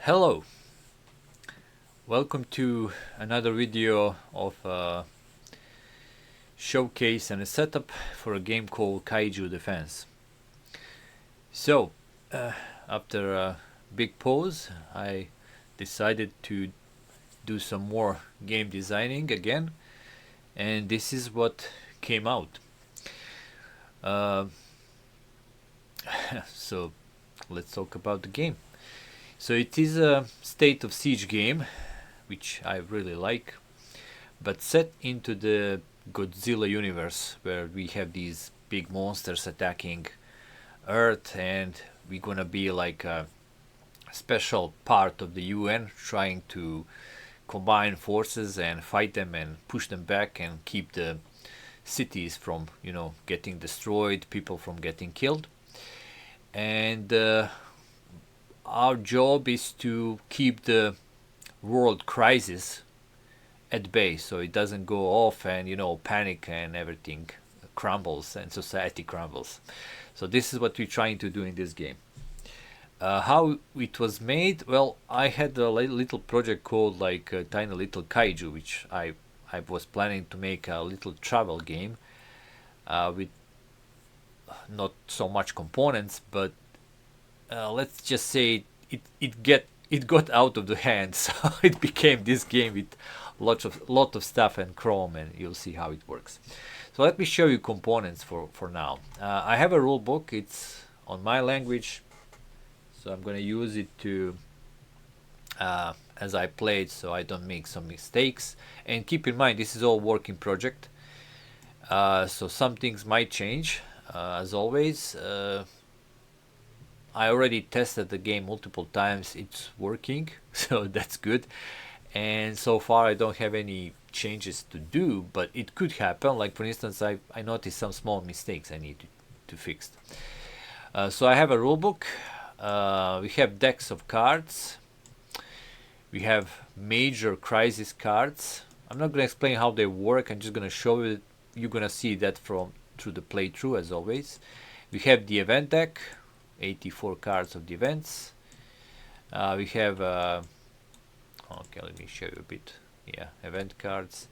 Hello, welcome to another video of showcase and a setup for a game called Kaiju Defense. So, after a big pause, I decided to do some more game designing again, and this is what came out. So, let's talk about the game. So it is a state of siege game, which I really like, but set into the Godzilla universe, where we have these big monsters attacking Earth, and we're gonna be like a special part of the UN trying to combine forces and fight them and push them back and keep the cities from, getting destroyed, people from getting killed. And our job is to keep the world crisis at bay so it doesn't go off and panic and everything crumbles and society crumbles. So this is what we're trying to do in this game. How it was made? Well, I had a little project called like Tiny Little Kaiju, which I was planning to make a little travel game with not so much components, but let's just say it got out of the hand, so it became this game with lot of stuff and Chrome, and you'll see how it works. So let me show you components for now. I have a rule book. It's on my language, so I'm going to use it to as I play it, so I don't make some mistakes. And keep in mind, this is all working project, so some things might change. As always, I already tested the game multiple times. It's working, so that's good. And so far I don't have any changes to do, but it could happen. Like for instance, I noticed some small mistakes I need to fix. So I have a rulebook. We have decks of cards. We have major crisis cards. I'm not going to explain how they work. I'm just going to show you. You're going to see that through the playthrough, as always. We have the event deck. 84 cards of the events. We have okay, let me show you a bit. Yeah, event cards.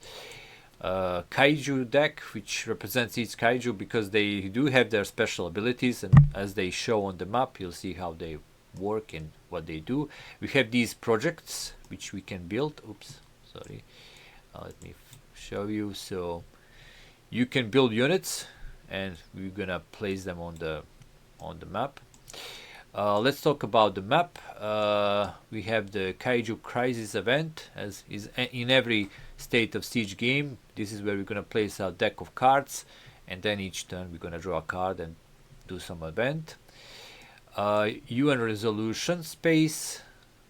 Kaiju deck, which represents each kaiju because they do have their special abilities, and as they show on the map, you'll see how they work and what they do. We have these projects which we can build. Oops, sorry. Let me show you. So you can build units, and we're gonna place them on the map. Let's talk about the map. We have the Kaiju Crisis event, as is in every State of Siege game. This is where we're going to place our deck of cards, and then each turn we're going to draw a card and do some event. UN resolution space,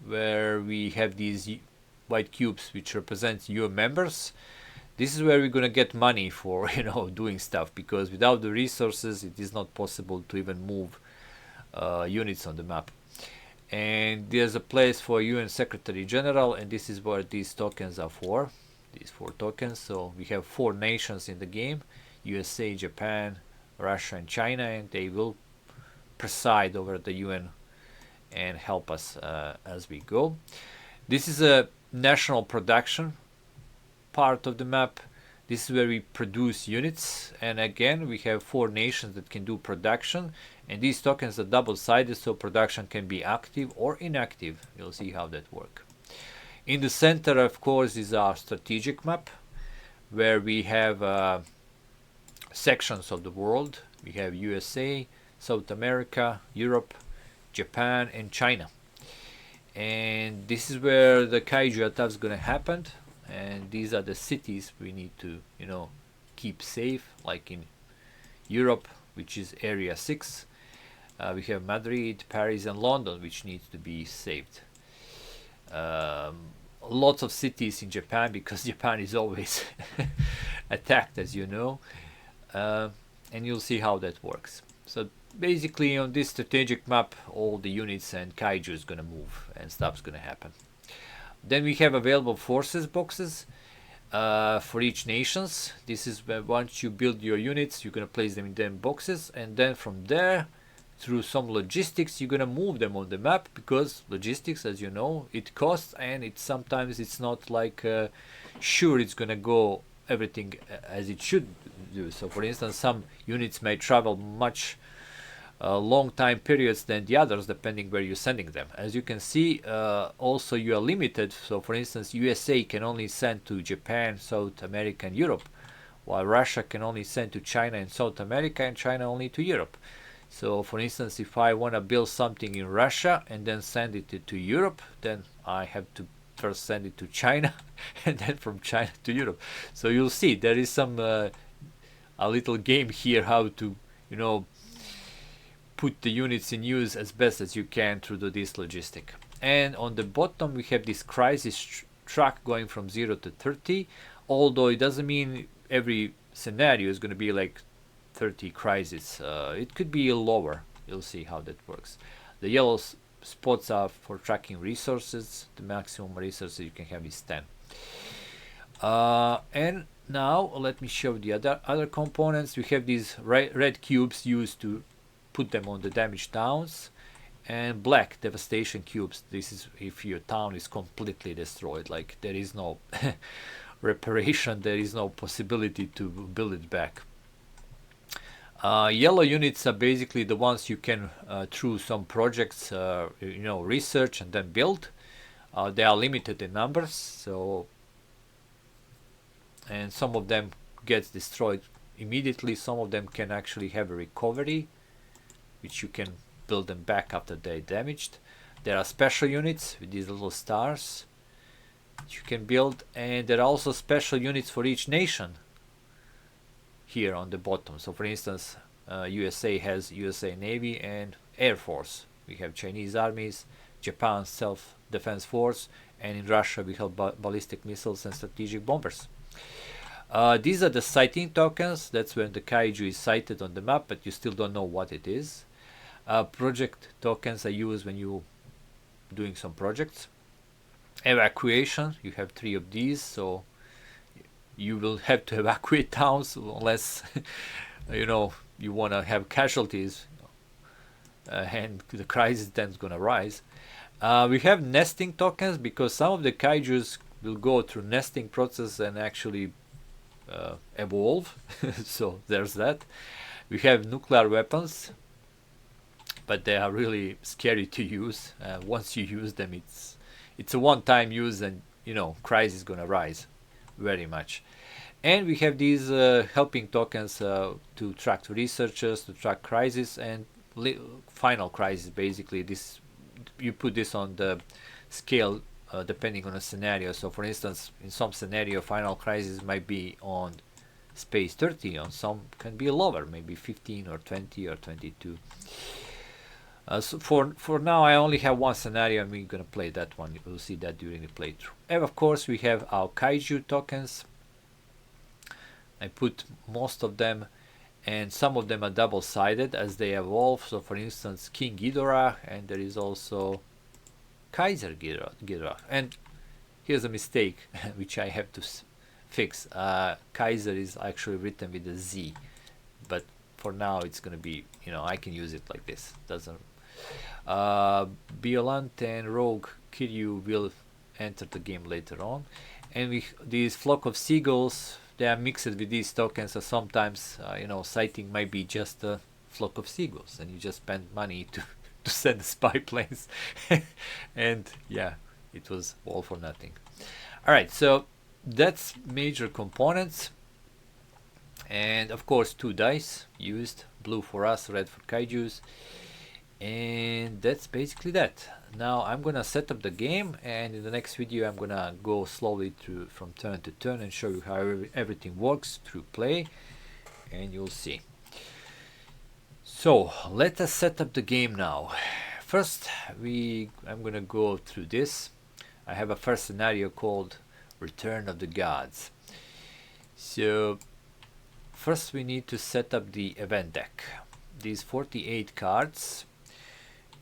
where we have these white cubes which represent UN members. This is where we're going to get money for doing stuff, because without the resources it is not possible to even move units on the map. And there's a place for UN Secretary General, and this is what these tokens are for, these 4 tokens. So we have 4 nations in the game: USA, Japan, Russia, and China, and they will preside over the UN and help us as we go. This is a national production part of the map. This is where we produce units, and again we have 4 nations that can do production, and these tokens are double-sided, so production can be active or inactive. You'll see how that works. In the center, of course, is our strategic map, where we have sections of the world. We have USA, South America, Europe, Japan, and China. And this is where the kaiju attack is going to happen. And these are the cities we need to keep safe, like in Europe, which is area 6. We have Madrid, Paris, and London, which needs to be saved. Lots of cities in Japan, because Japan is always attacked, as you know, and you'll see how that works. So basically on this strategic map, all the units and kaiju is going to move and stuff's going to happen. Then we have available forces boxes for each nations. This is where once you build your units, you're going to place them in them boxes, and then from there through some logistics, you're gonna move them on the map, because logistics, as you know, it costs, and it's sometimes it's not like sure it's gonna go everything as it should do. So for instance, some units may travel much long time periods than the others, depending where you're sending them. As you can see, also you are limited. So for instance, USA can only send to Japan, South America and Europe, while Russia can only send to China and South America, and China only to Europe. So for instance, if I want to build something in Russia and then send it to Europe, then I have to first send it to China and then from China to Europe. So you'll see there is some a little game here how to, you know, put the units in use as best as you can through this logistic. And on the bottom we have this crisis track going from 0 to 30, although it doesn't mean every scenario is going to be like 30 crises. It could be lower. You'll see how that works. The yellow spots are for tracking resources. The maximum resources you can have is 10. And now let me show the other components. We have these red cubes used to put them on the damaged towns, and black devastation cubes. This is if your town is completely destroyed, like there is no reparation, there is no possibility to build it back. Yellow units are basically the ones you can through some projects you know, research and then build. They are limited in numbers, so, and some of them gets destroyed immediately. Some of them can actually have a recovery, which you can build them back after they're damaged. There are special units with these little stars that you can build, and there are also special units for each nation here on the bottom. So for instance, USA has USA Navy and Air Force. We have Chinese armies, Japan's self-defense force, and in Russia we have ballistic missiles and strategic bombers. These are the sighting tokens. That's when the kaiju is sighted on the map, but you still don't know what it is. Project tokens are used when you're doing some projects. Evacuation, you have 3 of these, so you will have to evacuate towns unless you know, you want to have casualties, and the crisis then is going to rise. We have nesting tokens, because some of the kaijus will go through nesting process and actually evolve. So there's that. We have nuclear weapons, but they are really scary to use. Once you use them, it's a one-time use, and you know, crisis is going to rise very much. And we have these helping tokens to track researchers, to track crisis and final crisis. Basically, this you put this on the scale depending on a scenario. So for instance, in some scenario, final crisis might be on space 30, on some can be lower, maybe 15 or 20 or 22. So for now I only have one scenario, and we're gonna play that one. You'll see that during the playthrough. And of course we have our kaiju tokens. I put most of them, and some of them are double-sided as they evolve. So for instance, King Ghidorah, and there is also Kaiser Ghidorah. And here's a mistake which I have to fix. Kaiser is actually written with a Z, but for now it's gonna be, you know, I can use it like this. Doesn't Violante and Rogue Kiryu will enter the game later on. And these flock of seagulls, they are mixed with these tokens, so sometimes you know, sighting might be just a flock of seagulls, and you just spend money to send the spy planes. And yeah, it was all for nothing. Alright, so that's major components. And of course 2 dice used, blue for us, red for kaijus. And that's basically that. Now I'm gonna set up the game, and in the next video I'm gonna go slowly through from turn to turn and show you how everything works through play, and you'll see. So let us set up the game now. First I'm gonna go through this. I have a first scenario called Return of the Gods. So first we need to set up the event deck. These 48 cards,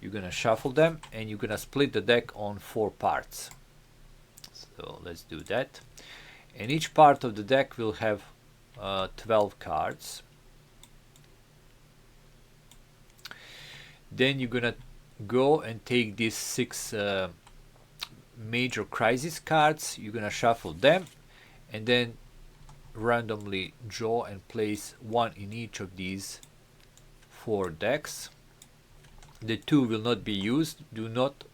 you're gonna shuffle them, and you're gonna split the deck on 4 parts. So let's do that. And each part of the deck will have 12 cards. Then you're gonna go and take these 6 major crisis cards, you're gonna shuffle them, and then randomly draw and place 1 in each of these 4 decks. The 2 will not be used. Do not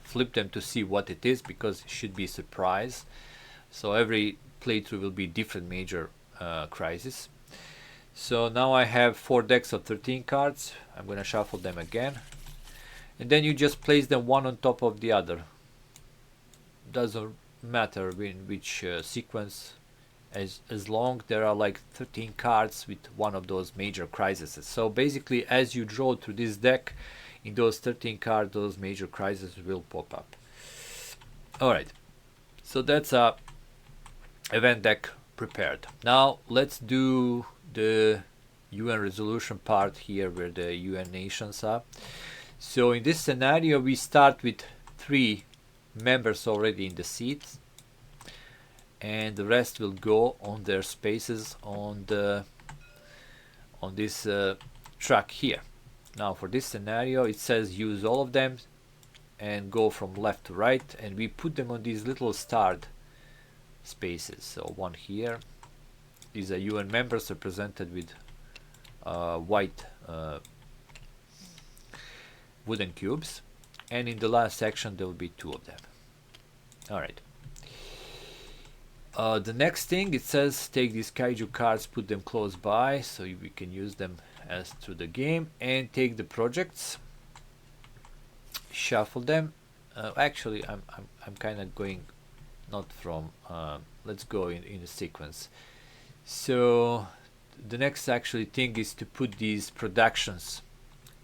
flip them to see what it is, because it should be a surprise. So every playthrough will be different major crisis. So now I have 4 decks of 13 cards. I'm gonna shuffle them again, and then you just place them one on top of the other. Doesn't matter in which sequence, as long there are like 13 cards with one of those major crises. So basically, as you draw through this deck, in those 13 cards, those major crises will pop up. Alright, so that's a event deck prepared. Now let's do the UN resolution part here, where the UN nations are. So in this scenario, we start with 3 members already in the seats, and the rest will go on their spaces on this track here. Now for this scenario, it says use all of them and go from left to right, and we put them on these little starred spaces. So 1 here. These are UN members represented with white wooden cubes, and in the last section there will be 2 of them. Alright. The next thing, it says take these kaiju cards, put them close by so we can use them as through the game, and take the projects, shuffle them. Actually, I'm kind of going not from. Let's go in a sequence. So the next actually thing is to put these productions,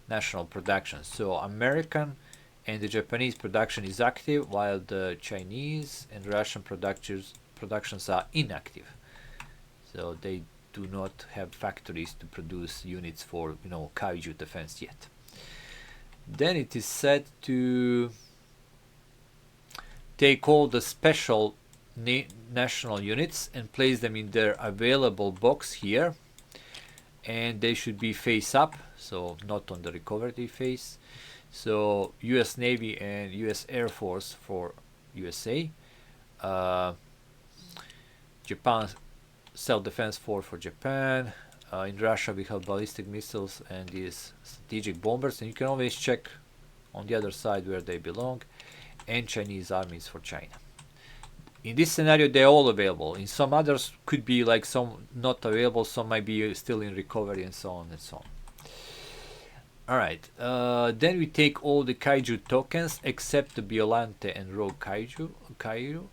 national productions. So American and the Japanese production is active, while the Chinese and Russian productions are inactive. So they do not have factories to produce units for, Kaiju Defense yet. Then it is set to take all the special national units and place them in their available box here, and they should be face up, so not on the recovery face. So US Navy and US Air Force for USA, Japan Self-Defense Force for Japan. In Russia we have ballistic missiles and these strategic bombers, and you can always check on the other side where they belong, and Chinese armies for China. In this scenario they're all available. In some others could be like some not available, some might be still in recovery, and so on and so on. Alright, then we take all the kaiju tokens except the Biolante and Rogue Kaiju,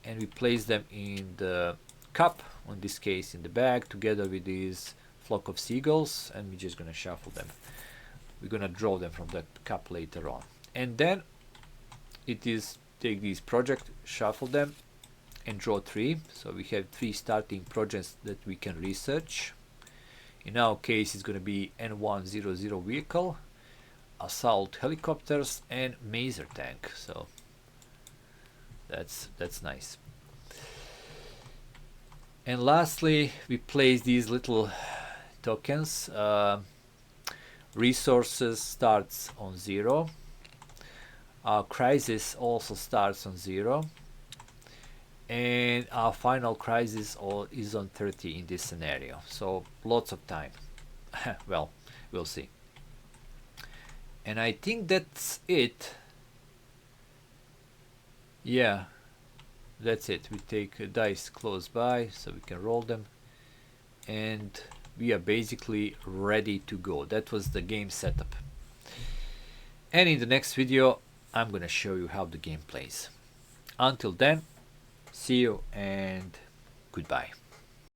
and we place them in the cup, in this case in the bag, together with these flock of seagulls, and we're just gonna shuffle them. We're gonna draw them from the cup later on. And then it is take these projects, shuffle them, and draw 3. So we have 3 starting projects that we can research. In our case, it's going to be N100 vehicle, assault helicopters, and maser tank. So that's nice. And lastly, we place these little tokens. Resources starts on 0. Our crisis also starts on 0. And our final crisis is on 30 in this scenario, so lots of time. Well, we'll see. And I think that's it. Yeah, that's it. We take a dice close by so we can roll them, and we are basically ready to go. That was the game setup, and in the next video I'm gonna show you how the game plays. Until then, see you and goodbye.